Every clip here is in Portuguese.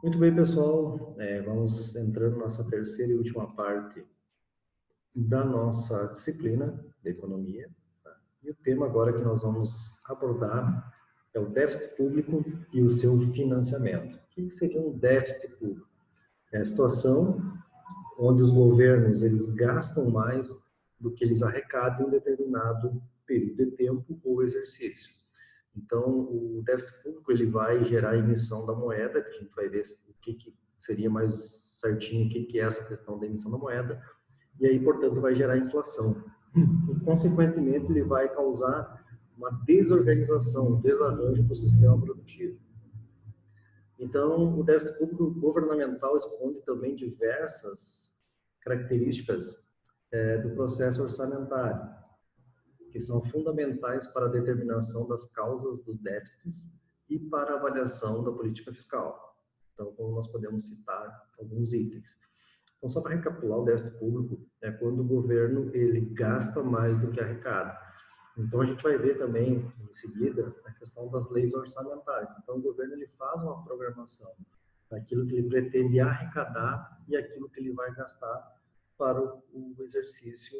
Muito bem, pessoal. Vamos entrando na nossa terceira e última parte da nossa disciplina de economia. Tá? E o tema agora que nós vamos abordar é o déficit público e o seu financiamento. O que seria um déficit público? É a situação onde os governos eles gastam mais do que eles arrecadam em um determinado período de tempo ou exercício. Então, o déficit público ele vai gerar a emissão da moeda, que a gente vai ver o que seria mais certinho, o que é essa questão da emissão da moeda, e aí, portanto, vai gerar inflação. E, consequentemente, ele vai causar uma desorganização, um desarranjo do sistema produtivo. Então, o déficit público governamental esconde também diversas características do processo orçamentário, que são fundamentais para a determinação das causas dos déficits e para a avaliação da política fiscal. Então, como nós podemos citar alguns itens. Então, só para recapitular, o déficit público é quando o governo ele gasta mais do que arrecada. Então, a gente vai ver também, em seguida, a questão das leis orçamentárias. Então, o governo ele faz uma programação daquilo que ele pretende arrecadar e aquilo que ele vai gastar para o exercício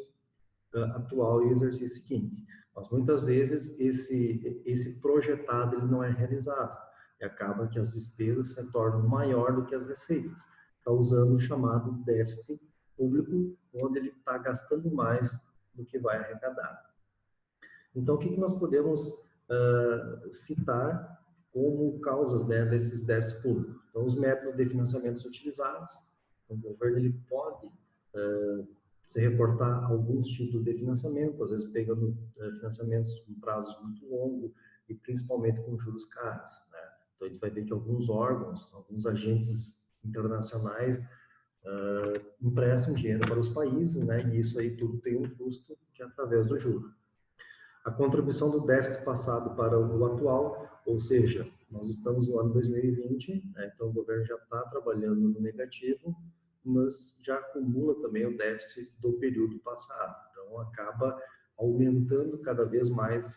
atual e o exercício seguinte. Mas, muitas vezes, esse projetado ele não é realizado e acaba que as despesas se tornam maior do que as receitas, causando o chamado déficit público, onde ele está gastando mais do que vai arrecadar. Então, o que nós podemos citar como causas, né, desses déficits públicos? Então, os métodos de financiamento utilizados. Então, o governo ele pode se reportar alguns tipos de financiamento, às vezes pegando financiamentos com prazos muito longos e principalmente com juros caros, né? Então, a gente vai ver que alguns órgãos, alguns agentes internacionais emprestam dinheiro para os países, né? E isso aí tudo tem um custo que é através do juro. A contribuição do déficit passado para o atual, ou seja, nós estamos no ano 2020, né? Então o governo já está trabalhando no negativo, mas já acumula também o déficit do período passado. Então acaba aumentando cada vez mais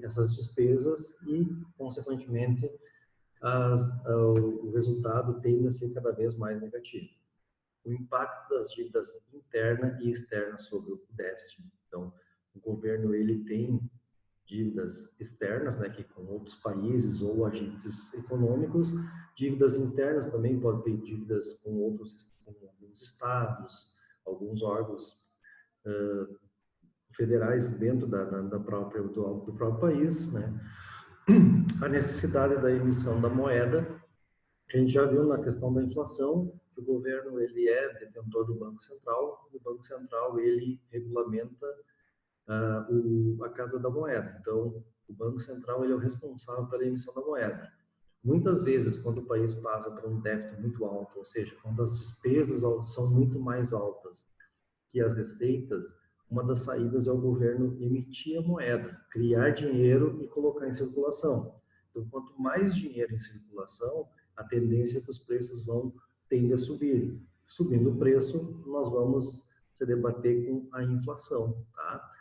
essas despesas e, consequentemente, o resultado tende a ser cada vez mais negativo. O impacto das dívidas interna e externa sobre o déficit. Então, o governo ele tem dívidas externas, né, que com outros países ou agentes econômicos, dívidas internas também pode ter dívidas com alguns estados, alguns órgãos federais dentro do próprio país, né? A necessidade da emissão da moeda, a gente já viu na questão da inflação, que o governo ele é detentor do Banco Central, e o Banco Central ele regulamenta a Casa da Moeda. Então, o Banco Central ele é o responsável pela emissão da moeda. Muitas vezes, quando o país passa por um déficit muito alto, ou seja, quando as despesas são muito mais altas que as receitas, uma das saídas é o governo emitir a moeda, criar dinheiro e colocar em circulação. Então, quanto mais dinheiro em circulação, a tendência é que os preços vão tender a subir. Subindo o preço, nós vamos se debater com a inflação, tá?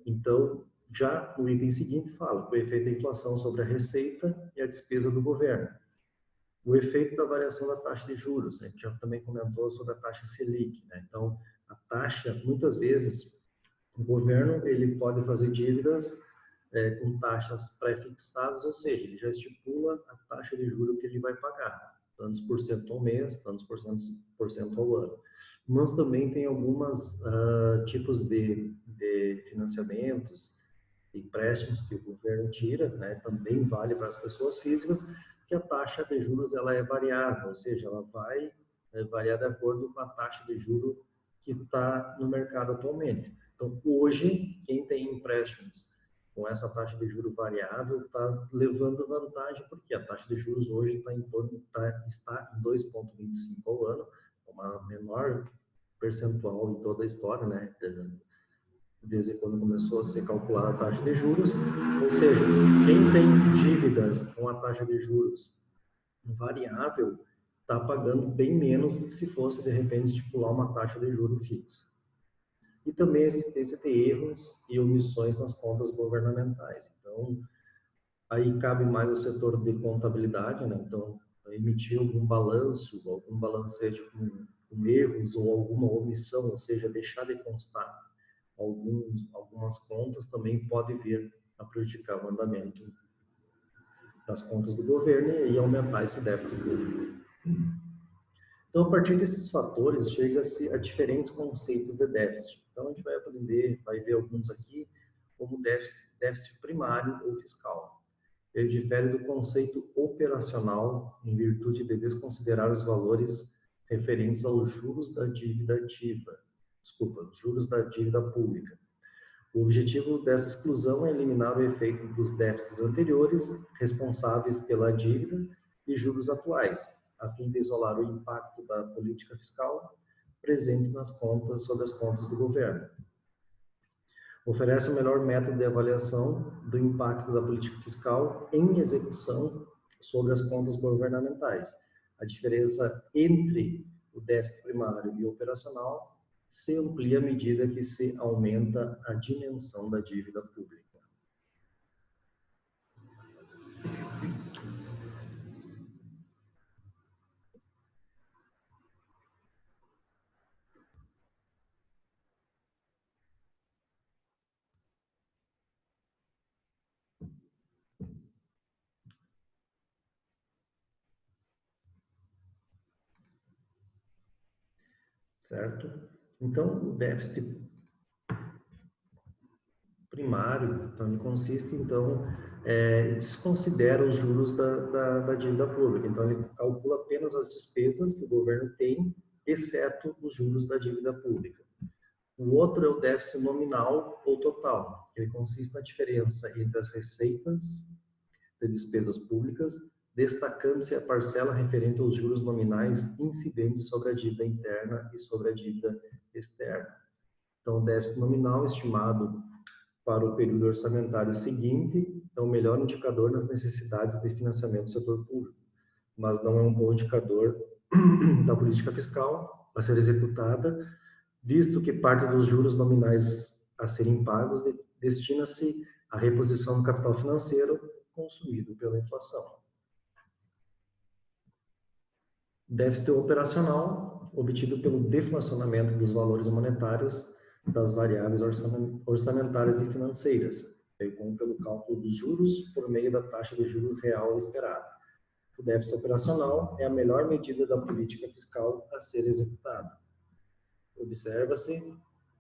Então, já o item seguinte fala o efeito da inflação sobre a receita e a despesa do governo. O efeito da variação da taxa de juros, a gente já também comentou sobre a taxa Selic, né? Então, a taxa, muitas vezes, o governo ele pode fazer dívidas com taxas pré-fixadas, ou seja, ele já estipula a taxa de juros que ele vai pagar, tantos por cento ao mês, tantos por cento ao ano. Mas também tem alguns tipos de financiamentos, empréstimos que o governo tira, né, também vale para as pessoas físicas, que a taxa de juros ela é variável, ou seja, ela vai variar de acordo com a taxa de juros que está no mercado atualmente. Então, hoje, quem tem empréstimos com essa taxa de juros variável está levando vantagem, porque a taxa de juros hoje está está em 2,25 ao ano, uma menor percentual em toda a história, né? Desde quando começou a ser calculada a taxa de juros, ou seja, quem tem dívidas com a taxa de juros variável está pagando bem menos do que se fosse, de repente, estipular uma taxa de juros fixa. E também a existência de erros e omissões nas contas governamentais. Então, aí cabe mais o setor de contabilidade, né? Então, emitir algum balanço, algum balancete com erros ou alguma omissão, ou seja, deixar de constar algumas contas, também pode vir a prejudicar o andamento das contas do governo e aumentar esse débito público. Então, a partir desses fatores, chega-se a diferentes conceitos de déficit. Então, a gente vai aprender, vai ver alguns aqui, como déficit primário ou fiscal. Ele difere do conceito operacional em virtude de desconsiderar os valores referentes aos juros da dívida ativa, juros da dívida pública. O objetivo dessa exclusão é eliminar o efeito dos déficits anteriores responsáveis pela dívida e juros atuais, a fim de isolar o impacto da política fiscal presente nas contas sobre as contas do governo. Oferece o melhor método de avaliação do impacto da política fiscal em execução sobre as contas governamentais. A diferença entre o déficit primário e o operacional se amplia à medida que se aumenta a dimensão da dívida pública. Certo? Então, o déficit primário, então, ele consiste, então, desconsidera os juros da dívida pública. Então, ele calcula apenas as despesas que o governo tem, exceto os juros da dívida pública. O outro é o déficit nominal ou total. Ele consiste na diferença entre as receitas de despesas públicas, destacando-se a parcela referente aos juros nominais incidentes sobre a dívida interna e sobre a dívida externa. Então, o déficit nominal estimado para o período orçamentário seguinte é o melhor indicador nas necessidades de financiamento do setor público, mas não é um bom indicador da política fiscal a ser executada, visto que parte dos juros nominais a serem pagos destina-se à reposição do capital financeiro consumido pela inflação. Déficit operacional, obtido pelo deflacionamento dos valores monetários das variáveis orçamentárias e financeiras, bem como pelo cálculo dos juros por meio da taxa de juros real esperada. O déficit operacional é a melhor medida da política fiscal a ser executada. Observa-se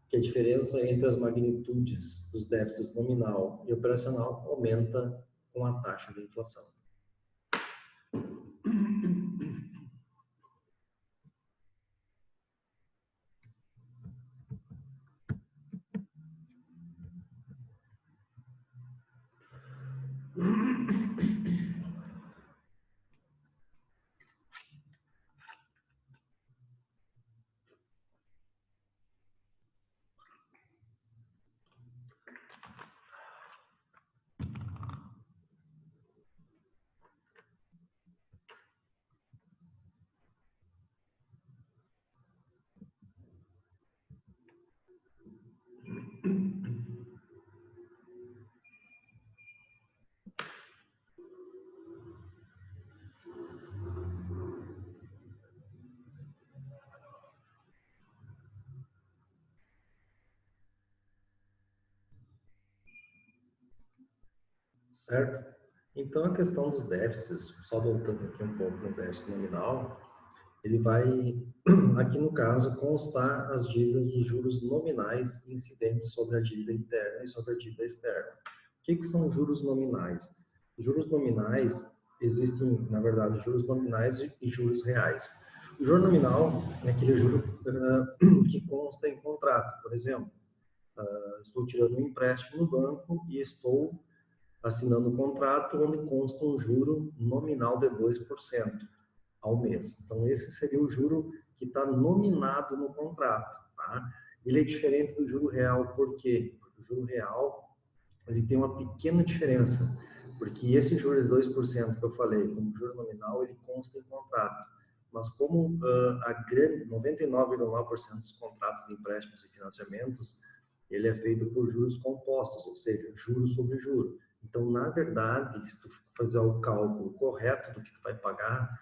que a diferença entre as magnitudes dos déficits nominal e operacional aumenta com a taxa de inflação. Certo? Então, a questão dos déficits, só voltando aqui um pouco no déficit nominal, ele vai, aqui no caso, constar as dívidas dos juros nominais incidentes sobre a dívida interna e sobre a dívida externa. O que são juros nominais? Juros nominais, existem, na verdade, juros nominais e juros reais. O juro nominal é aquele juro que consta em contrato. Por exemplo, estou tirando um empréstimo no banco e estou assinando um contrato onde consta um juro nominal de 2% ao mês. Então, esse seria o juro que está nominado no contrato, tá? Ele é diferente do juro real, por quê? Porque o juro real, ele tem uma pequena diferença, porque esse juro de 2% que eu falei, como juro nominal, ele consta em contrato. Mas como a grande 99,9% dos contratos de empréstimos e financiamentos, ele é feito por juros compostos, ou seja, juros sobre juros. Então, na verdade, se tu fazer o cálculo correto do que tu vai pagar,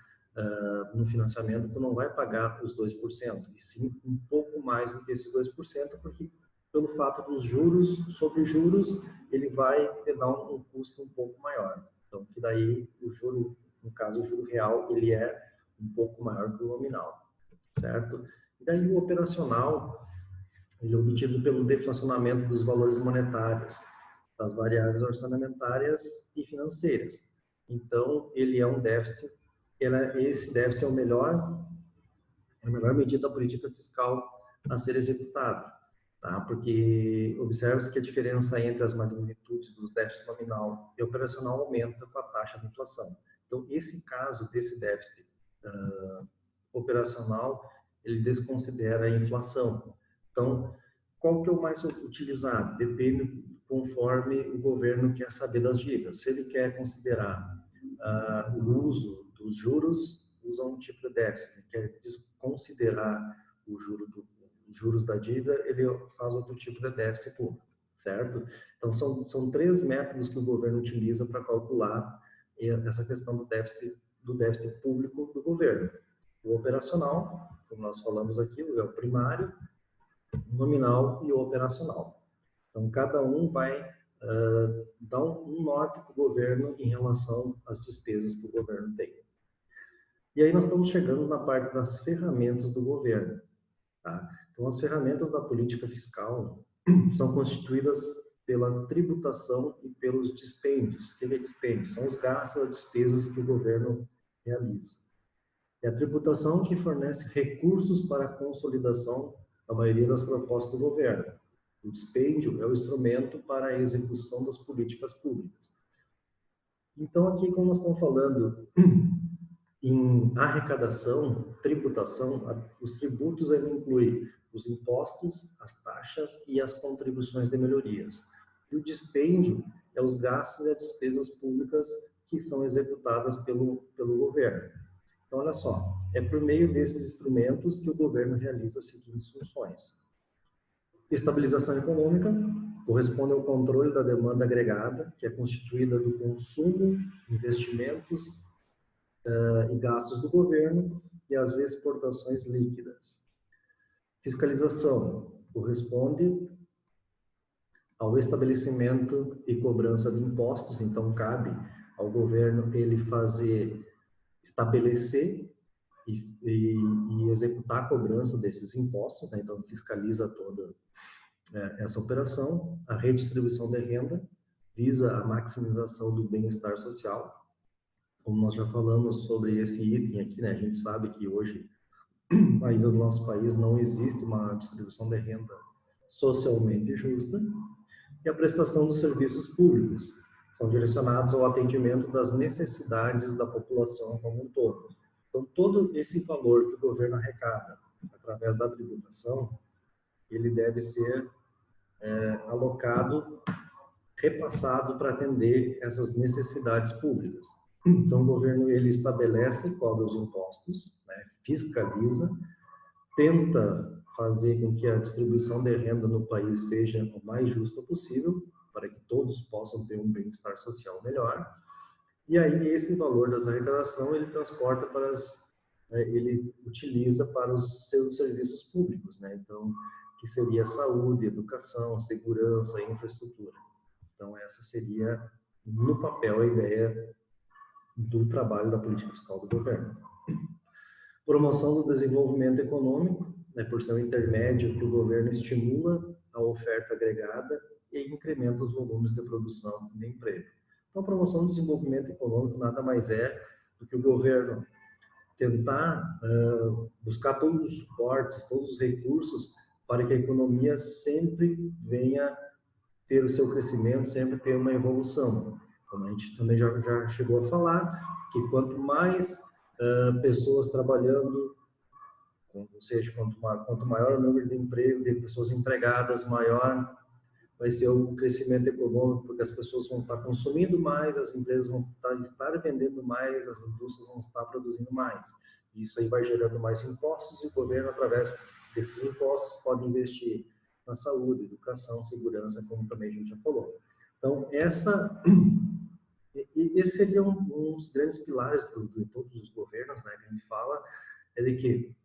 no financiamento, tu não vai pagar os 2%, e sim um pouco mais do que esses 2%, porque pelo fato dos juros sobre juros, ele vai te dar um custo um pouco maior. Então, que daí o juro, no caso o juro real, ele é um pouco maior que o nominal, certo? E daí o operacional, ele é obtido pelo deflacionamento dos valores monetários, das variáveis orçamentárias e financeiras. Então, ele é um déficit, esse déficit é a melhor medida da política fiscal a ser executada, tá? Porque observa-se que a diferença entre as magnitudes dos déficits nominal e operacional aumenta com a taxa de inflação. Então, esse caso desse déficit operacional, ele desconsidera a inflação. Então, qual que é o mais utilizado? Depende conforme o governo quer saber das dívidas. Se ele quer considerar o uso dos juros, usa um tipo de déficit. Se ele quer desconsiderar os juros da dívida, ele faz outro tipo de déficit público, certo? Então, são três métodos que o governo utiliza para calcular essa questão do déficit público do governo. O operacional, como nós falamos aqui, é o primário, o nominal e o operacional. Então, cada um vai dar um norte para o governo em relação às despesas que o governo tem. E aí nós estamos chegando na parte das ferramentas do governo. Tá? Então, as ferramentas da política fiscal são constituídas pela tributação e pelos dispêndios. O que é dispêndio? São os gastos e as despesas que o governo realiza. É a tributação que fornece recursos para a consolidação da maioria das propostas do governo. O dispêndio é o instrumento para a execução das políticas públicas. Então, aqui, como nós estamos falando em arrecadação, tributação, os tributos incluem os impostos, as taxas e as contribuições de melhorias. E o dispêndio é os gastos e as despesas públicas que são executadas pelo governo. Então, olha só, é por meio desses instrumentos que o governo realiza as seguintes funções. Estabilização econômica corresponde ao controle da demanda agregada, que é constituída do consumo, investimentos e gastos do governo e as exportações líquidas. Fiscalização corresponde ao estabelecimento e cobrança de impostos, então cabe ao governo ele estabelecer e executar a cobrança desses impostos, né? Então fiscaliza toda essa operação. A redistribuição de renda visa a maximização do bem-estar social. Como nós já falamos sobre esse item aqui, né? A gente sabe que hoje, ainda no nosso país, não existe uma distribuição de renda socialmente justa. E a prestação dos serviços públicos são direcionados ao atendimento das necessidades da população como um todo. Então, todo esse valor que o governo arrecada através da tributação, ele deve ser alocado, repassado para atender essas necessidades públicas. Então, o governo ele estabelece e cobra os impostos, né, fiscaliza, tenta fazer com que a distribuição de renda no país seja o mais justa possível, para que todos possam ter um bem-estar social melhor. E aí esse valor das arrecadação ele transporta para ele utiliza para os seus serviços públicos, né? Então, que seria saúde, educação, segurança, infraestrutura. Então, essa seria, no papel, a ideia do trabalho da política fiscal do governo. Promoção do desenvolvimento econômico, né, por ser um intermédio que o governo estimula a oferta agregada e incrementa os volumes de produção de emprego. Então, a promoção do desenvolvimento econômico nada mais é do que o governo tentar buscar todos os suportes, todos os recursos para que a economia sempre venha ter o seu crescimento, sempre ter uma evolução. Como a gente também já chegou a falar, que quanto mais pessoas trabalhando, ou seja, quanto maior o número de emprego, de pessoas empregadas, maior vai ser o crescimento econômico, porque as pessoas vão estar consumindo mais, as empresas vão estar vendendo mais, as indústrias vão estar produzindo mais. Isso aí vai gerando mais impostos e o governo, através desses impostos, pode investir na saúde, educação, segurança, como também a gente já falou. Então, E esse seria um dos grandes pilares de todos os governos, né, que a gente fala, é de que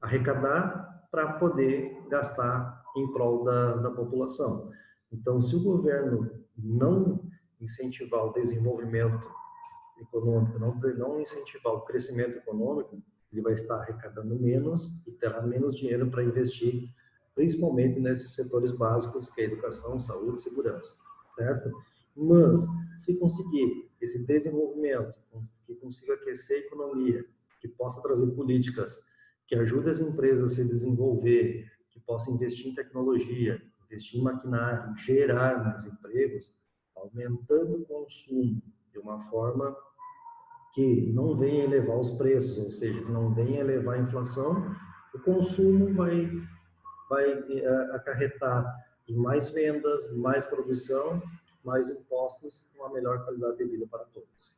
arrecadar para poder gastar em prol da população. Então, se o governo não incentivar o desenvolvimento econômico, não incentivar o crescimento econômico, ele vai estar arrecadando menos e terá menos dinheiro para investir, principalmente nesses setores básicos, que é educação, saúde e segurança, certo? Mas, se conseguir esse desenvolvimento, que consiga aquecer a economia, que possa trazer políticas que ajudem as empresas a se desenvolver, que possa investir em tecnologia, investir em maquinário, gerar mais empregos, aumentando o consumo de uma forma que não venha elevar os preços, ou seja, que não venha elevar a inflação, o consumo vai acarretar em mais vendas, mais produção, mais impostos, uma melhor qualidade de vida para todos.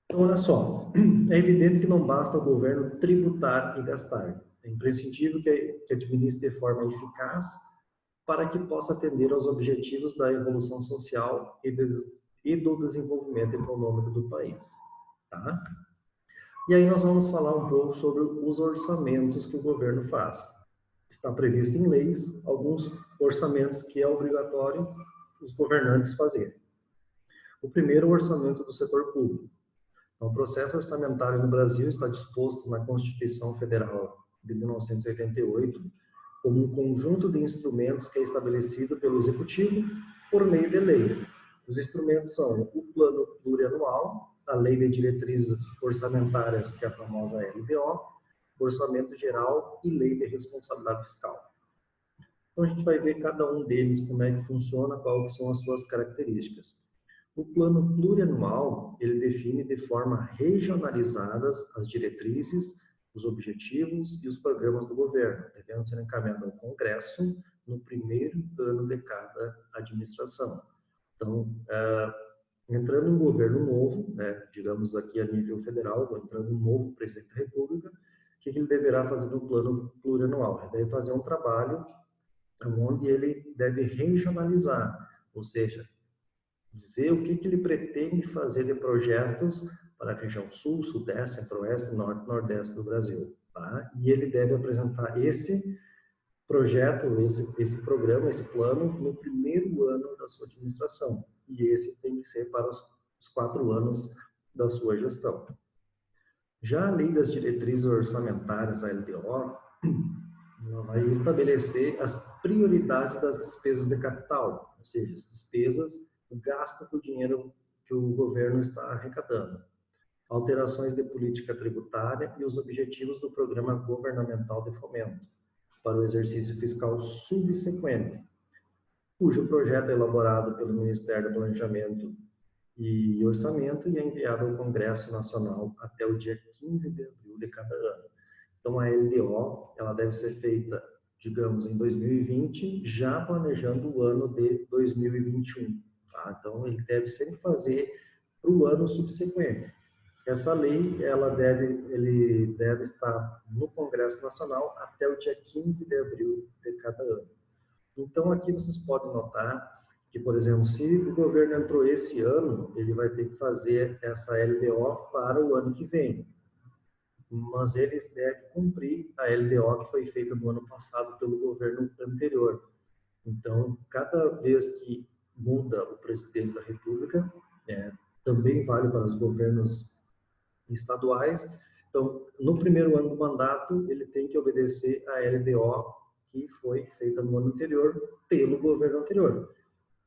Então, olha só, é evidente que não basta o governo tributar e gastar. É imprescindível que administre de forma eficaz para que possa atender aos objetivos da evolução social e do desenvolvimento econômico do país. Tá? E aí nós vamos falar um pouco sobre os orçamentos que o governo faz. Está previsto em leis alguns orçamentos que é obrigatório os governantes fazerem. O primeiro, o orçamento do setor público. Então, o processo orçamentário no Brasil está disposto na Constituição Federal de 1988 como um conjunto de instrumentos que é estabelecido pelo Executivo por meio de lei. Os instrumentos são o Plano Plurianual, a Lei de Diretrizes Orçamentárias, que é a famosa LDO, Orçamento Geral e Lei de Responsabilidade Fiscal. Então, a gente vai ver cada um deles, como é que funciona, quais são as suas características. O plano plurianual, ele define de forma regionalizadas as diretrizes, os objetivos e os programas do governo, devendo ser encaminhados ao Congresso no primeiro ano de cada administração. Então, entrando um governo novo, né, digamos aqui a nível federal, entrando um novo presidente da República, o que ele deverá fazer no plano plurianual? Ele deve fazer um trabalho onde ele deve regionalizar, ou seja, dizer o que ele pretende fazer de projetos para a região sul, sudeste, centro-oeste, norte, nordeste do Brasil. Tá? E ele deve apresentar esse projeto, esse programa, esse plano, no primeiro ano da sua administração. E esse tem que ser para os 4 anos da sua gestão. Já a Lei das Diretrizes Orçamentárias, a LDO, ela vai estabelecer as prioridades das despesas de capital, ou seja, as despesas, o gasto do dinheiro que o governo está arrecadando, alterações de política tributária e os objetivos do programa governamental de fomento para o exercício fiscal subsequente, cujo projeto é elaborado pelo Ministério do Planejamento e Orçamento e é enviado ao Congresso Nacional até o dia 15 de abril de cada ano. Então, a LDO, ela deve ser feita, digamos, em 2020, já planejando o ano de 2021. Tá? Então, ele deve sempre fazer para o ano subsequente. Essa lei, ele deve estar no Congresso Nacional até o dia 15 de abril de cada ano. Então, aqui vocês podem notar que, por exemplo, se o governo entrou esse ano, ele vai ter que fazer essa LDO para o ano que vem. Mas eles devem cumprir a LDO que foi feita no ano passado pelo governo anterior. Então, cada vez que muda o presidente da República, também vale para os governos estaduais. Então, no primeiro ano do mandato, ele tem que obedecer a LDO que foi feita no ano anterior pelo governo anterior.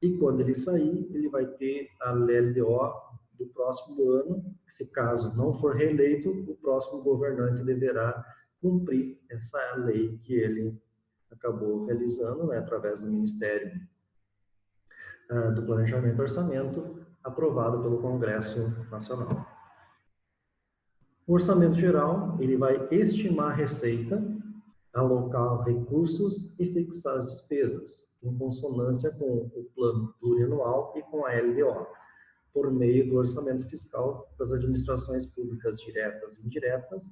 E quando ele sair, ele vai ter a LDO do próximo ano. Se caso não for reeleito, o próximo governante deverá cumprir essa lei que ele acabou realizando, né, através do Ministério do Planejamento e Orçamento, aprovado pelo Congresso Nacional. O orçamento geral, ele vai estimar a receita, alocar recursos e fixar as despesas, em consonância com o plano plurianual e com a LDO, por meio do orçamento fiscal das administrações públicas diretas e indiretas,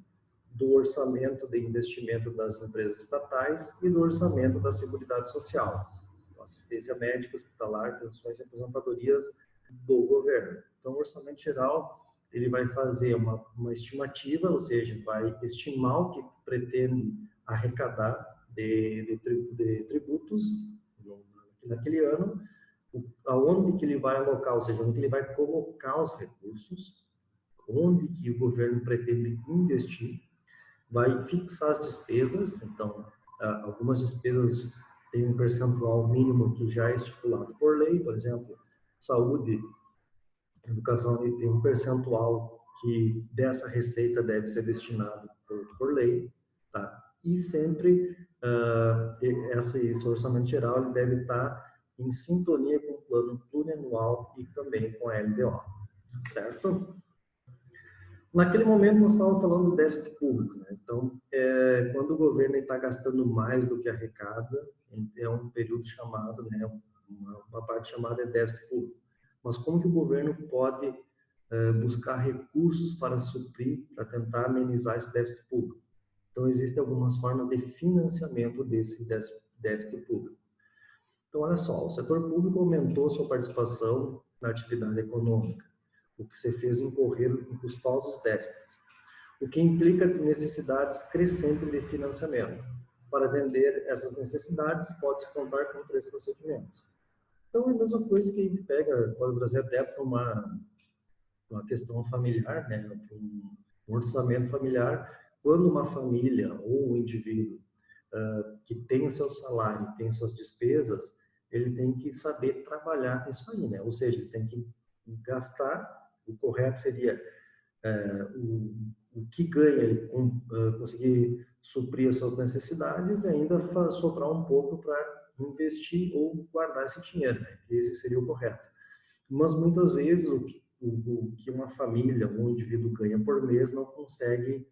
do orçamento de investimento das empresas estatais e do orçamento da Seguridade Social. assistência médica, hospitalar, pensões e aposentadorias do governo. Então, o Orçamento Geral, ele vai fazer uma estimativa, ou seja, vai estimar o que pretende arrecadar de tributos naquele ano, aonde que ele vai alocar, ou seja, onde ele vai colocar os recursos, onde que o governo pretende investir, vai fixar as despesas, então, algumas despesas têm um percentual mínimo que já é estipulado por lei, por exemplo, saúde, educação, tem um percentual que dessa receita deve ser destinado por lei, tá? E sempre esse orçamento geral ele deve estar em sintonia com o plano plurianual e também com a LDO, certo? Naquele momento, nós estávamos falando do déficit público, né? Então, quando o governo está gastando mais do que arrecada, é um período chamado, né, uma parte chamada de déficit público. Mas como que o governo pode buscar recursos para suprir, para tentar amenizar esse déficit público? Então, existem algumas formas de financiamento desse déficit público. Então, olha só, o setor público aumentou sua participação na atividade econômica, o que se fez incorrer em custosos déficits, o que implica necessidades crescentes de financiamento. Para atender essas necessidades, pode-se contar com 3 procedimentos. Então, é a mesma coisa que a gente pode trazer até para uma questão familiar, né? Um orçamento familiar, quando uma família ou um indivíduo que tem o seu salário, tem suas despesas, ele tem que saber trabalhar isso aí, né? Ou seja, ele tem que gastar, o correto seria o que ganha, ele conseguir suprir as suas necessidades e ainda sobrar um pouco para investir ou guardar esse dinheiro, né? Esse seria o correto. Mas muitas vezes o que uma família ou um indivíduo ganha por mês não consegue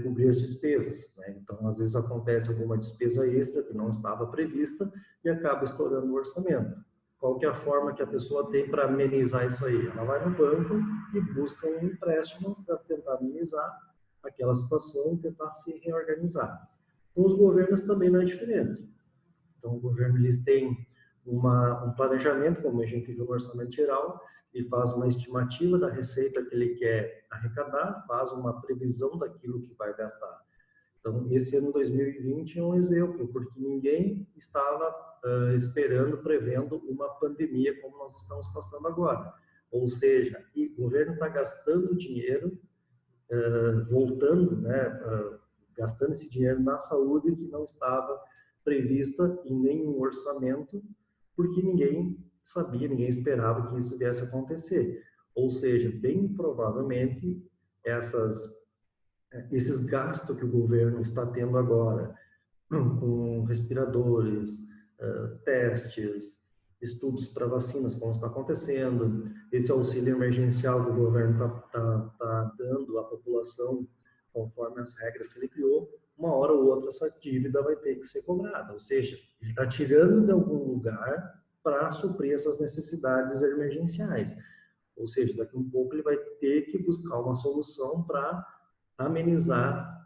cobrir as despesas, né? Então, às vezes acontece alguma despesa extra que não estava prevista e acaba estourando o orçamento. Qual que é a forma que a pessoa tem para amenizar isso aí? Ela vai no banco e busca um empréstimo para tentar amenizar aquela situação e tentar se reorganizar. Com os governos também não é diferente. Então, o governo eles têm um planejamento, como a gente viu no orçamento geral, e faz uma estimativa da receita que ele quer arrecadar, faz uma previsão daquilo que vai gastar. Então, esse ano 2020 é um exemplo, porque ninguém estava esperando, prevendo uma pandemia como nós estamos passando agora. Ou seja, o governo está gastando dinheiro, voltando, né, gastando esse dinheiro na saúde que não estava prevista em nenhum orçamento, porque ninguém sabia, ninguém esperava que isso viesse a acontecer. Ou seja, bem provavelmente esses gastos que o governo está tendo agora, com respiradores, testes, estudos para vacinas, como está acontecendo, esse auxílio emergencial que o governo está dando à população, conforme as regras que ele criou, uma hora ou outra essa dívida vai ter que ser cobrada, ou seja, ele está tirando de algum lugar para suprir essas necessidades emergenciais. Ou seja, daqui a um pouco ele vai ter que buscar uma solução para amenizar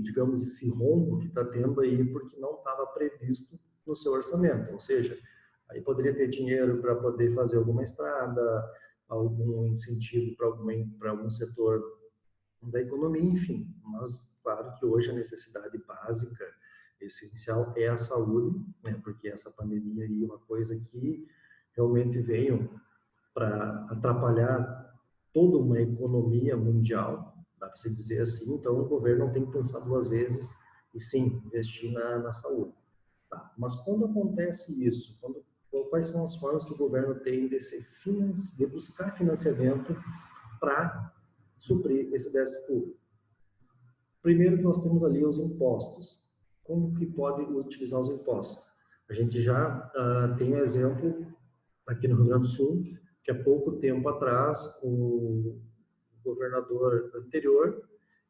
digamos, esse rombo que está tendo aí, porque não estava previsto no seu orçamento. Ou seja, aí poderia ter dinheiro para poder fazer alguma estrada, algum incentivo para algum setor da economia, enfim. Mas, claro que hoje a necessidade básica, essencial, é a saúde, né? Porque essa pandemia aí é uma coisa que realmente veio para atrapalhar toda uma economia mundial, dá para se dizer assim. Então, o governo não tem que pensar 2 vezes e sim investir na saúde. Tá. Mas quando acontece isso, quais são as formas que o governo tem de buscar financiamento para suprir esse déficit público? Primeiro, nós temos ali os impostos. Como que pode utilizar os impostos? A gente já tem um exemplo aqui no Rio Grande do Sul, que há pouco tempo atrás, o governador anterior,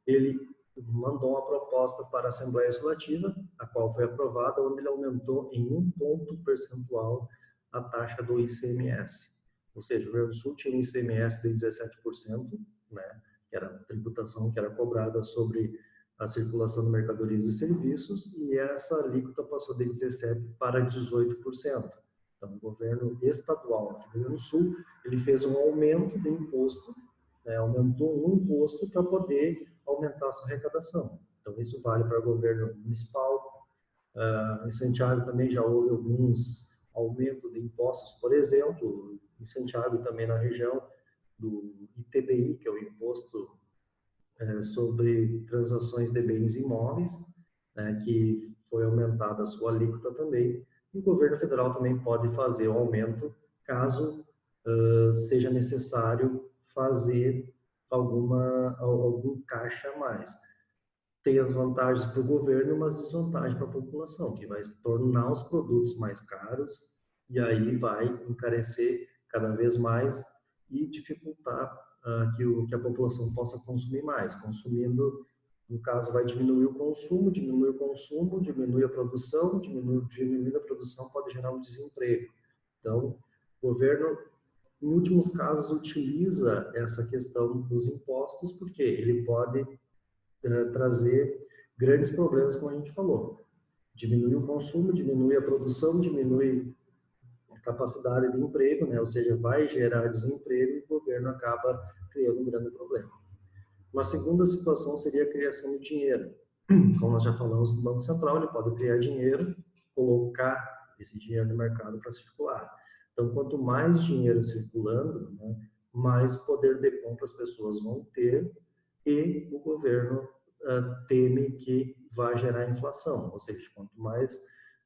ele mandou uma proposta para a Assembleia Legislativa, a qual foi aprovada, onde ele aumentou em 1 ponto percentual a taxa do ICMS. Ou seja, o Rio Grande do Sul tinha um ICMS de 17%, né, que era a tributação que era cobrada sobre a circulação de mercadorias e serviços, e essa alíquota passou de 17% para 18%. Então, o governo estadual aqui do Rio Grande do Sul, ele fez um aumento de imposto, né, aumentou um imposto para poder aumentar a sua arrecadação. Então, isso vale para o governo municipal. Em Santiago também já houve alguns aumentos de impostos, por exemplo, em Santiago e também na região do ITBI, que é o Imposto sobre Transações de Bens Imóveis, né, que foi aumentada a sua alíquota também. E o governo federal também pode fazer o aumento caso seja necessário fazer algum caixa a mais. Tem as vantagens para o governo e umas desvantagens para a população, que vai tornar os produtos mais caros e aí vai encarecer cada vez mais e dificultar que a população possa consumir mais. Consumindo, no caso, vai diminuir o consumo, diminui a produção, diminuindo a produção pode gerar um desemprego. Então, o governo, em últimos casos, utiliza essa questão dos impostos porque ele pode trazer grandes problemas, como a gente falou. Diminui o consumo, diminui a produção, diminui a capacidade de emprego, né? Ou seja, vai gerar desemprego e o governo acaba criando um grande problema. Uma segunda situação seria a criação de dinheiro. Como nós já falamos, o Banco Central ele pode criar dinheiro, colocar esse dinheiro no mercado para circular. Então, quanto mais dinheiro circulando, né, mais poder de compra as pessoas vão ter e o governo teme que vai gerar inflação. Ou seja,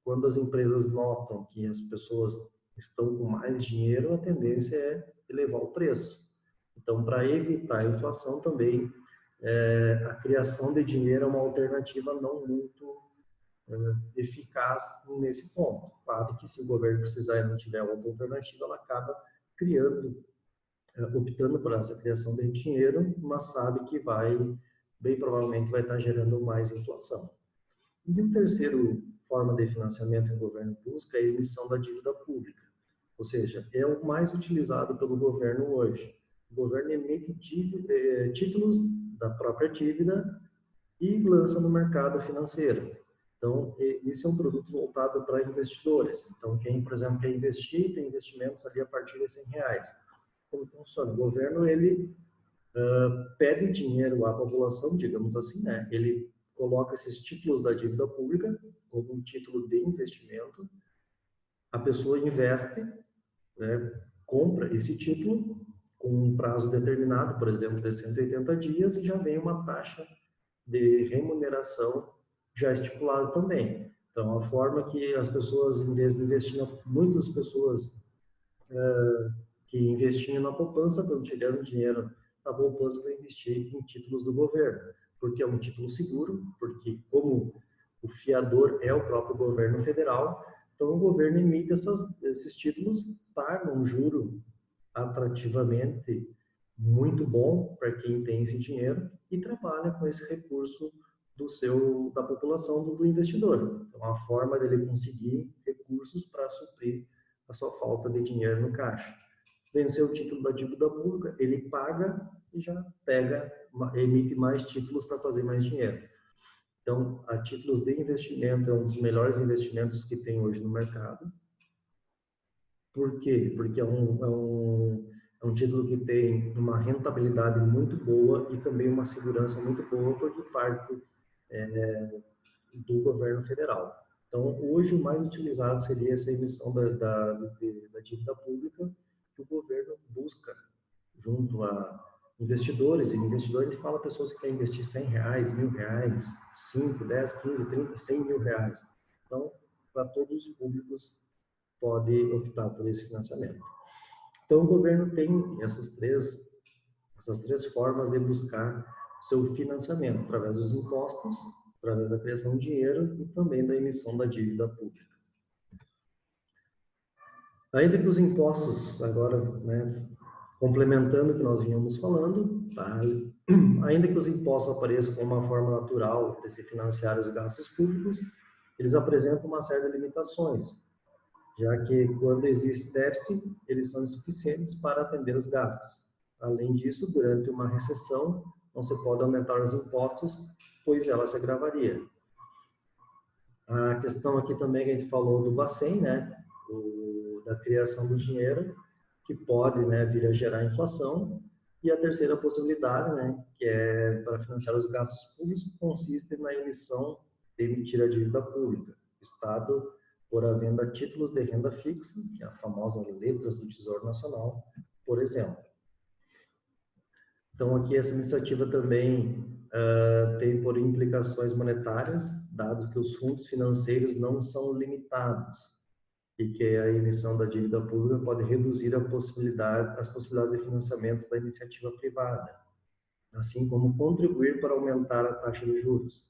quando as empresas notam que as pessoas estão com mais dinheiro, a tendência é elevar o preço. Então, para evitar a inflação também, a criação de dinheiro é uma alternativa não muito eficaz nesse ponto. Claro que se o governo precisar e não tiver outra alternativa, ela acaba optando por essa criação de dinheiro, mas sabe que bem provavelmente vai estar gerando mais inflação. E o terceiro forma de financiamento que o governo busca é a emissão da dívida pública, ou seja, é o mais utilizado pelo governo hoje. O governo emite títulos da própria dívida e lança no mercado financeiro. Então, esse é um produto voltado para investidores. Então, quem, por exemplo, quer investir, tem investimentos ali a partir de R$100. Como funciona? O governo, ele pede dinheiro à população, digamos assim, né? Ele coloca esses títulos da dívida pública como um título de investimento. A pessoa investe, né? Compra esse título com um prazo determinado, por exemplo, de 180 dias, e já vem uma taxa de remuneração já estipulada também. Então, a forma que as pessoas, em vez de investir, muitas pessoas que investiam na poupança estão tirando dinheiro da poupança para investir em títulos do governo, porque é um título seguro, porque como o fiador é o próprio governo federal, então o governo emite esses títulos, paga um juro atrativamente muito bom para quem tem esse dinheiro e trabalha com esse recurso da população, do investidor. Então, a forma dele conseguir recursos para suprir a sua falta de dinheiro no caixa. Venceu o título da dívida pública, ele paga e já emite mais títulos para fazer mais dinheiro. Então, a títulos de investimento é um dos melhores investimentos que tem hoje no mercado. Por quê? Porque é um título que tem uma rentabilidade muito boa e também uma segurança muito boa por parte do governo federal. Então, hoje o mais utilizado seria essa emissão da dívida pública que o governo busca junto a investidores. E investidor, ele fala a pessoas que querem investir R$100, R$1.000, 5, 10, 15, 30, 100 mil reais. Então, para todos os públicos, pode optar por esse financiamento. Então, o governo tem essas três formas de buscar seu financiamento, através dos impostos, através da criação de dinheiro e também da emissão da dívida pública. Ainda que os impostos, agora, né, complementando o que nós vínhamos falando, tá? Ainda que os impostos apareçam como uma forma natural de se financiar os gastos públicos, eles apresentam uma série de limitações, já que quando existe déficit, eles são insuficientes para atender os gastos. Além disso, durante uma recessão, não se pode aumentar os impostos, pois ela se agravaria. A questão aqui também que a gente falou do Bacen, né, da criação do dinheiro, que pode, né, vir a gerar inflação. E a terceira possibilidade, né, que é para financiar os gastos públicos, consiste na emissão de emitir a dívida pública. O Estado, por a venda de títulos de renda fixa, que é a famosa letras do Tesouro Nacional, por exemplo. Então, aqui essa iniciativa também tem por implicações monetárias, dado que os fundos financeiros não são limitados e que a emissão da dívida pública pode reduzir as possibilidades de financiamento da iniciativa privada, assim como contribuir para aumentar a taxa de juros.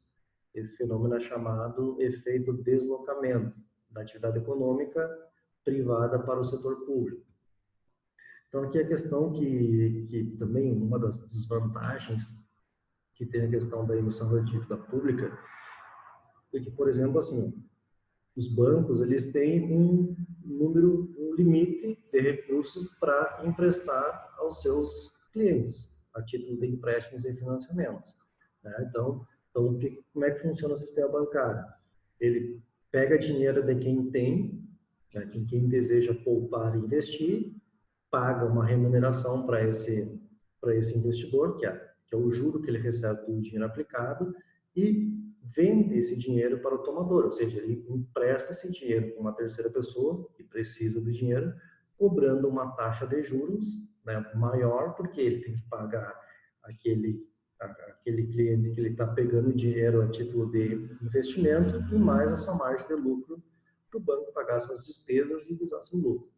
Esse fenômeno é chamado efeito deslocamento da atividade econômica privada para o setor público. Então, aqui a questão que também uma das desvantagens que tem a questão da emissão da dívida pública é que, por exemplo, assim, os bancos, eles têm um limite de recursos para emprestar aos seus clientes, a título de empréstimos e financiamentos, né? Então como é que funciona o sistema bancário? Ele pega dinheiro de quem tem, né, quem deseja poupar e investir, paga uma remuneração para esse investidor, que é o juro que ele recebe do dinheiro aplicado, e vende esse dinheiro para o tomador, ou seja, ele empresta esse dinheiro para uma terceira pessoa que precisa do dinheiro, cobrando uma taxa de juros, né, maior, porque ele tem que pagar aquele cliente que ele está pegando dinheiro a título de investimento e mais a sua margem de lucro para o banco pagar suas despesas e usar seu lucro.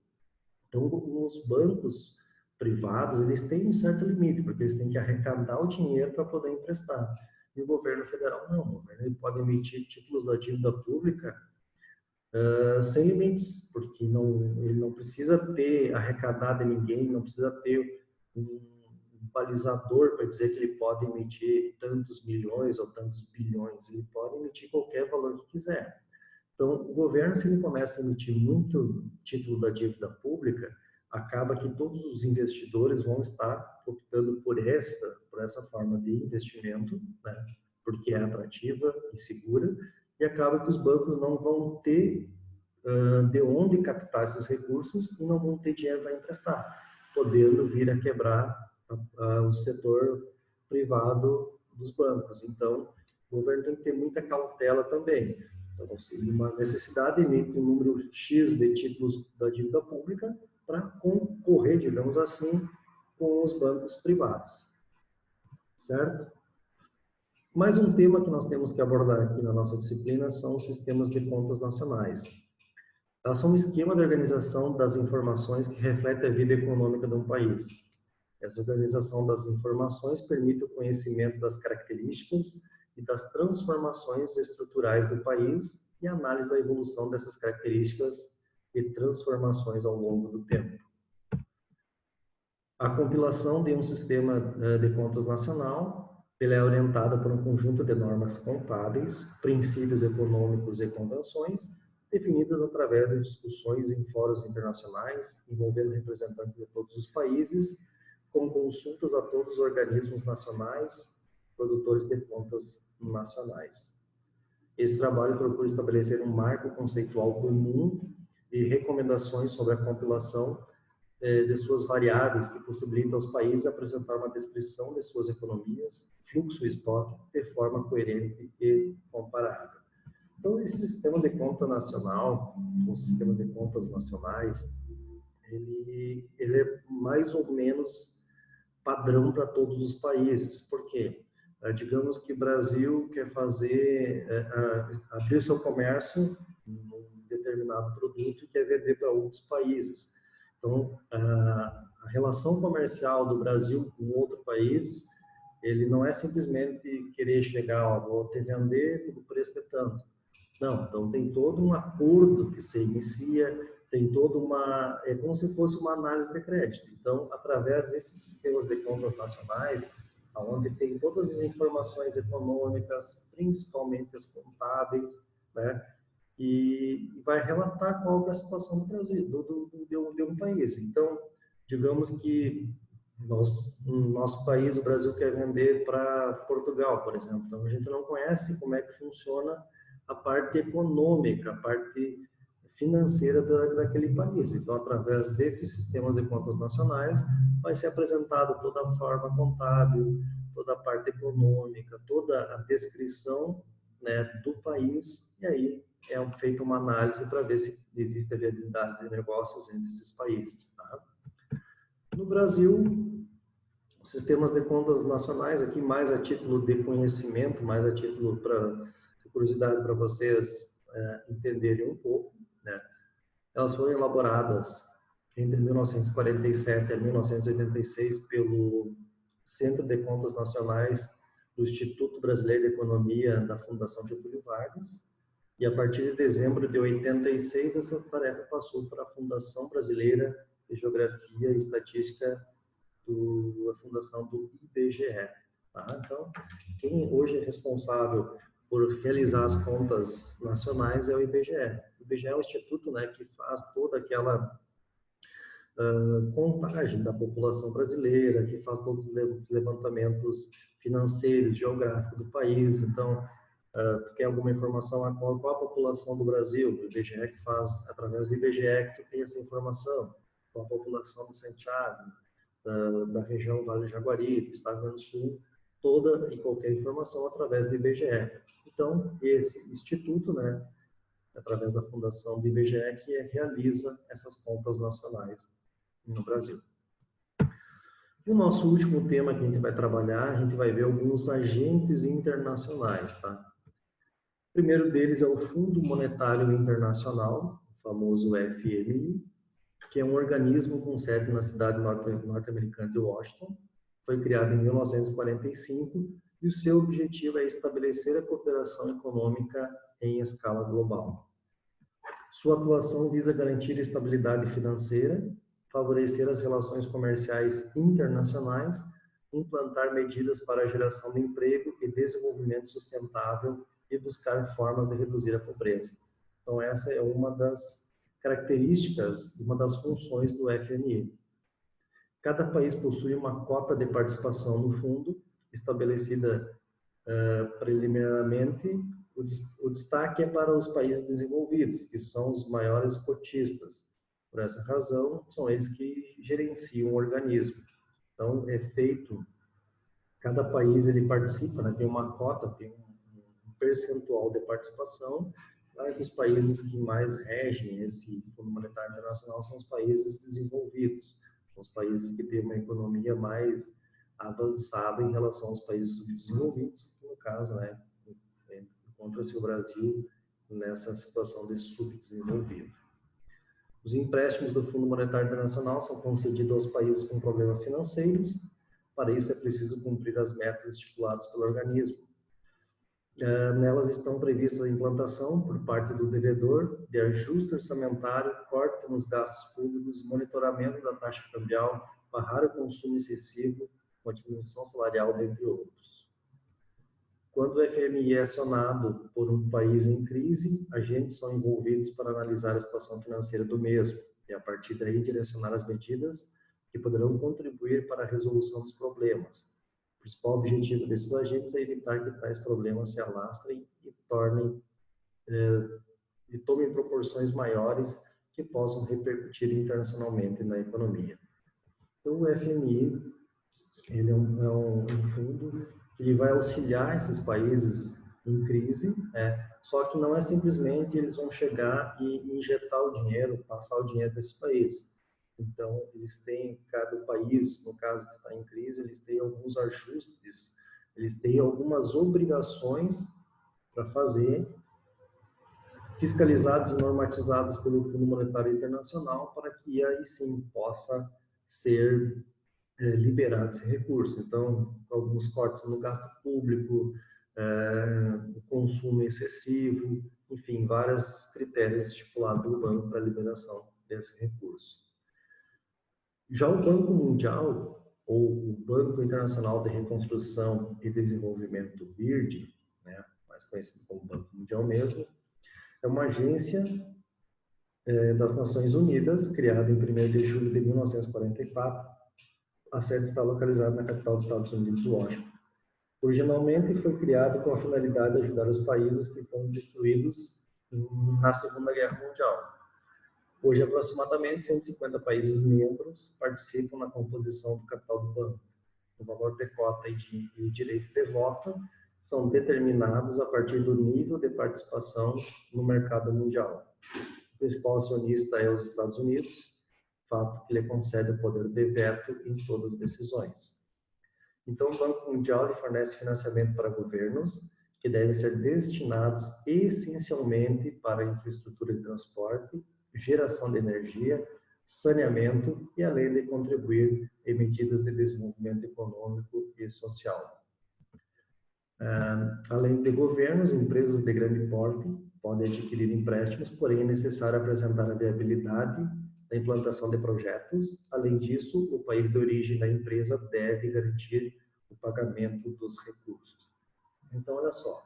Então, os bancos privados, eles têm um certo limite, porque eles têm que arrecadar o dinheiro para poder emprestar. E o governo federal não. O governo ele pode emitir títulos da dívida pública sem limites, porque ele não precisa ter arrecadado de ninguém, não precisa ter um balizador para dizer que ele pode emitir tantos milhões ou tantos bilhões. Ele pode emitir qualquer valor que quiser. Então, o governo, se ele começa a emitir muito título da dívida pública, acaba que todos os investidores vão estar optando por essa forma de investimento, né? Porque é atrativa e segura, e acaba que os bancos não vão ter de onde captar esses recursos e não vão ter dinheiro para emprestar, podendo vir a quebrar o setor privado dos bancos. Então, o governo tem que ter muita cautela também. Então, uma necessidade emite um número X de títulos da dívida pública para concorrer, digamos assim, com os bancos privados. Certo? Mais um tema que nós temos que abordar aqui na nossa disciplina são os sistemas de contas nacionais. Elas são um esquema de organização das informações que reflete a vida econômica de um país. Essa organização das informações permite o conhecimento das características e das transformações estruturais do país e análise da evolução dessas características e transformações ao longo do tempo. A compilação de um sistema de contas nacional, ele é orientada por um conjunto de normas contábeis, princípios econômicos e convenções, definidas através de discussões em fóruns internacionais, envolvendo representantes de todos os países, com consultas a todos os organismos nacionais, produtores de contas nacionais. Esse trabalho procura estabelecer um marco conceitual comum e recomendações sobre a compilação de suas variáveis que possibilitam aos países apresentar uma descrição de suas economias, fluxo e estoque de forma coerente e comparável. Então, esse sistema de conta nacional, o sistema de contas nacionais, ele é mais ou menos padrão para todos os países. Por quê? Digamos que o Brasil quer abrir seu comércio em um determinado produto e quer vender para outros países. Então, a relação comercial do Brasil com outros países, ele não é simplesmente querer chegar, vou te vender, o preço é tanto. Não, então tem todo um acordo que se inicia, tem toda é como se fosse uma análise de crédito. Então, através desses sistemas de contas nacionais, onde tem todas as informações econômicas, principalmente as contábeis, né, e vai relatar qual é a situação do Brasil, de um país. Então, digamos que No nosso país, o Brasil quer vender para Portugal, por exemplo. Então, a gente não conhece como é que funciona a parte econômica, a parte financeira daquele país. Então, através desses sistemas de contas nacionais, vai ser apresentado toda a forma contábil, toda a parte econômica, toda a descrição, né, do país, e aí é feita uma análise para ver se existe a viabilidade de negócios entre esses países. Tá? No Brasil, sistemas de contas nacionais, aqui mais a título de conhecimento, mais a título de curiosidade para vocês entenderem um pouco, né? Elas foram elaboradas entre 1947 e 1986 pelo Centro de Contas Nacionais do Instituto Brasileiro de Economia da Fundação Getúlio Vargas, e a partir de dezembro de 86 essa tarefa passou para a Fundação Brasileira de Geografia e Estatística, a fundação do IBGE. Tá? Então, quem hoje é responsável por realizar as contas nacionais é o IBGE. O IBGE é o instituto, né, que faz toda aquela contagem da população brasileira, que faz todos os levantamentos financeiros, geográficos do país. Então, tu quer alguma informação a qual a população do Brasil, o IBGE que faz, através do IBGE que tu tem essa informação, qual a população de Santiago, da região Vale do Jaguari, do Estado do Rio Grande do Sul, toda e qualquer informação através do IBGE. Então, esse instituto, né, através da fundação do IBGE, que realiza essas contas nacionais no Brasil. E o nosso último tema que a gente vai trabalhar, a gente vai ver alguns agentes internacionais, tá? O primeiro deles é o Fundo Monetário Internacional, o famoso FMI, que é um organismo com sede na cidade norte-americana de Washington. Foi criado em 1945 e o seu objetivo é estabelecer a cooperação econômica em escala global. Sua atuação visa garantir a estabilidade financeira, favorecer as relações comerciais internacionais, implantar medidas para a geração de emprego e desenvolvimento sustentável e buscar formas de reduzir a pobreza. Então, essa é uma das características, uma das funções do FMI. Cada país possui uma cota de participação no fundo, estabelecida preliminarmente. O destaque é para os países desenvolvidos, que são os maiores cotistas. Por essa razão, são eles que gerenciam o organismo. Então, é feito, cada país ele participa, né, tem uma cota, tem um percentual de participação. Claro que os países que mais regem esse Fundo Monetário Internacional são os países desenvolvidos, são os países que têm uma economia mais avançada em relação aos países subdesenvolvidos, que no caso, né, encontra-se o Brasil nessa situação de subdesenvolvido. Os empréstimos do Fundo Monetário Internacional são concedidos aos países com problemas financeiros. Para isso é preciso cumprir as metas estipuladas pelo organismo. Nelas estão previstas a implantação, por parte do devedor, de ajuste orçamentário, corte nos gastos públicos, monitoramento da taxa cambial, barrar o consumo excessivo, uma diminuição salarial, dentre outros. Quando o FMI é acionado por um país em crise, agentes são envolvidos para analisar a situação financeira do mesmo e, a partir daí, direcionar as medidas que poderão contribuir para a resolução dos problemas. O principal objetivo desses agentes é evitar que tais problemas se alastrem e tomem proporções maiores que possam repercutir internacionalmente na economia. Então, o FMI ele é um fundo que ele vai auxiliar esses países em crise, só que não é simplesmente eles vão chegar e injetar o dinheiro, passar o dinheiro desses países. Então, eles têm, cada país, no caso que está em crise, eles têm alguns ajustes, eles têm algumas obrigações para fazer, fiscalizados e normatizados pelo Fundo Monetário Internacional, para que aí sim possa ser liberado esse recurso. Então, alguns cortes no gasto público, o consumo excessivo, enfim, vários critérios estipulados pelo banco para a liberação desse recurso. Já o Banco Mundial, ou o Banco Internacional de Reconstrução e Desenvolvimento, BIRD, né, mais conhecido como Banco Mundial mesmo, é uma agência das Nações Unidas, criada em 1º de julho de 1944, A sede está localizada na capital dos Estados Unidos, Washington. Originalmente foi criado com a finalidade de ajudar os países que foram destruídos na Segunda Guerra Mundial. Hoje, aproximadamente 150 países membros participam na composição do capital do banco. O valor de cota e direito de voto são determinados a partir do nível de participação no mercado mundial. O principal acionista é os Estados Unidos, fato que lhe concede o poder de veto em todas as decisões. Então, o Banco Mundial fornece financiamento para governos que devem ser destinados essencialmente para infraestrutura de transporte, geração de energia, saneamento e além de contribuir em medidas de desenvolvimento econômico e social. Além de governos, empresas de grande porte podem adquirir empréstimos, porém é necessário apresentar a viabilidade da implantação de projetos. Além disso, o país de origem da empresa deve garantir o pagamento dos recursos. Então, olha só,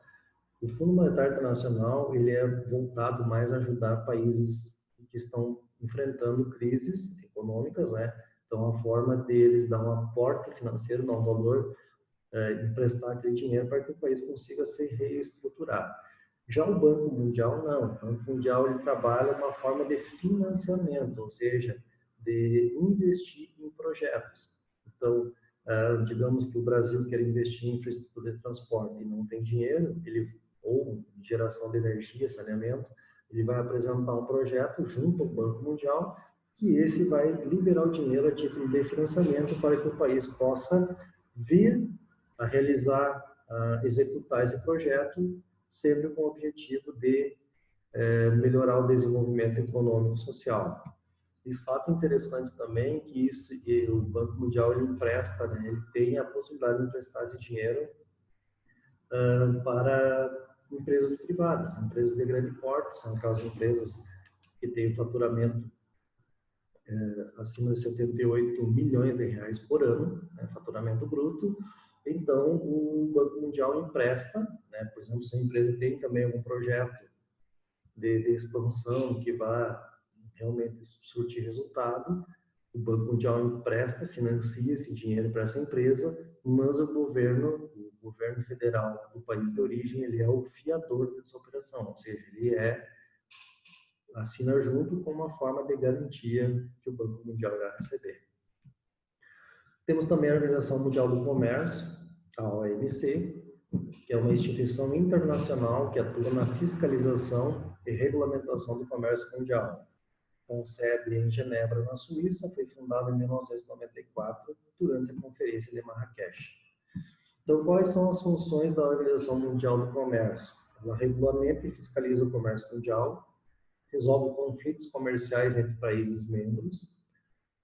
o Fundo Monetário Internacional ele é voltado mais a ajudar países que estão enfrentando crises econômicas, né? Então, a forma deles dar um aporte financeiro, dar um valor, emprestar aquele dinheiro para que o país consiga se reestruturar. Já o Banco Mundial, não. O Banco Mundial ele trabalha uma forma de financiamento, ou seja, de investir em projetos. Então, digamos que o Brasil quer investir em infraestrutura de transporte e não tem dinheiro, ou geração de energia, saneamento, ele vai apresentar um projeto junto ao Banco Mundial, que esse vai liberar o dinheiro a título de financiamento para que o país possa vir a realizar, a executar esse projeto, sempre com o objetivo de melhorar o desenvolvimento econômico e social. E fato interessante também que o Banco Mundial ele empresta, né, ele tem a possibilidade de emprestar esse dinheiro para empresas privadas, empresas de grande porte, são aquelas empresas que têm faturamento acima de 78 milhões de reais por ano, né, faturamento bruto. Então, o Banco Mundial empresta, né, por exemplo, se a empresa tem também algum projeto de expansão que vá realmente surtir resultado, o Banco Mundial empresta, financia esse dinheiro para essa empresa, mas o governo federal do país de origem, ele é o fiador dessa operação, ou seja, ele assina junto com uma forma de garantia que o Banco Mundial irá receber. Temos também a Organização Mundial do Comércio, a OMC, que é uma instituição internacional que atua na fiscalização e regulamentação do comércio mundial. Com sede em Genebra, na Suíça, foi fundada em 1994, durante a Conferência de Marrakech. Então, quais são as funções da Organização Mundial do Comércio? Ela regulamenta e fiscaliza o comércio mundial, resolve conflitos comerciais entre países membros,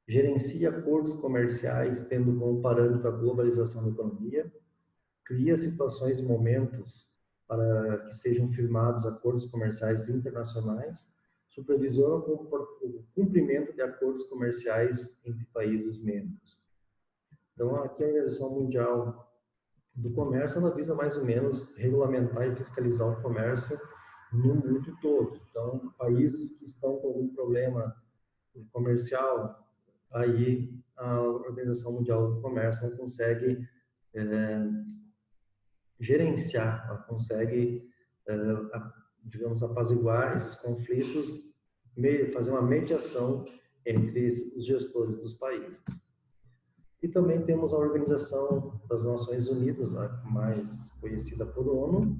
gerencia acordos comerciais, tendo como parâmetro a globalização da economia, cria situações e momentos para que sejam firmados acordos comerciais internacionais, supervisiona o cumprimento de acordos comerciais entre países membros. Então, aqui a Organização Mundial do Comércio, ela visa mais ou menos regulamentar e fiscalizar o comércio no mundo todo. Então, países que estão com algum problema comercial, aí a Organização Mundial do Comércio ela consegue gerenciar, ela consegue, digamos, apaziguar esses conflitos, fazer uma mediação entre os gestores dos países. E também temos a Organização das Nações Unidas, a mais conhecida por ONU,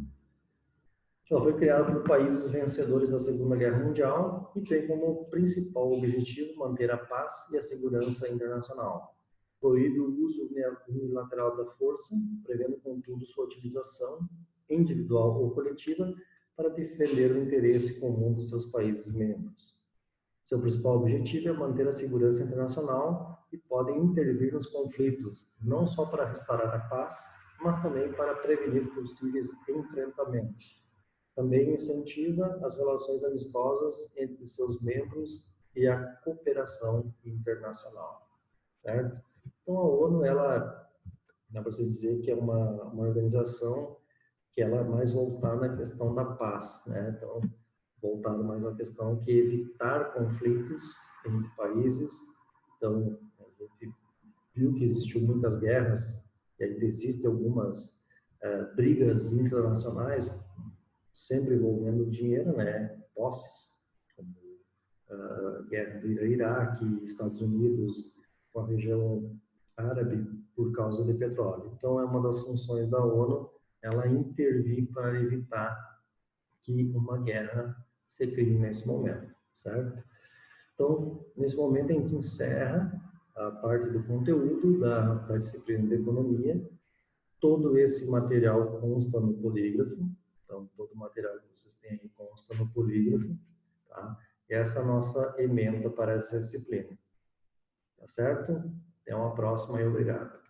que ela foi criada por países vencedores da Segunda Guerra Mundial e tem como principal objetivo manter a paz e a segurança internacional. Proíbe o uso unilateral da força, prevendo, contudo, sua utilização individual ou coletiva para defender o interesse comum dos seus países membros. Seu principal objetivo é manter a segurança internacional e podem intervir nos conflitos, não só para restaurar a paz, mas também para prevenir possíveis enfrentamentos. Também incentiva as relações amistosas entre seus membros e a cooperação internacional, certo? Então, a ONU, ela, dá para se dizer que é uma organização que ela é mais voltada à questão da paz, né? Então, voltado mais à questão que evitar conflitos entre países. Então, a gente viu que existiu muitas guerras, e ainda existem algumas brigas internacionais, sempre envolvendo dinheiro, né, posses, como a guerra do Iraque, Estados Unidos, com a região árabe, por causa de petróleo. Então, é uma das funções da ONU, ela intervir para evitar que uma guerra se crie nesse momento, certo? Então, nesse momento, a gente encerra a parte do conteúdo da disciplina de economia. Todo esse material consta no polígrafo, então, todo o material que vocês têm aí consta no polígrafo, tá? E essa é a nossa ementa para essa disciplina, tá certo? Até uma próxima e obrigado.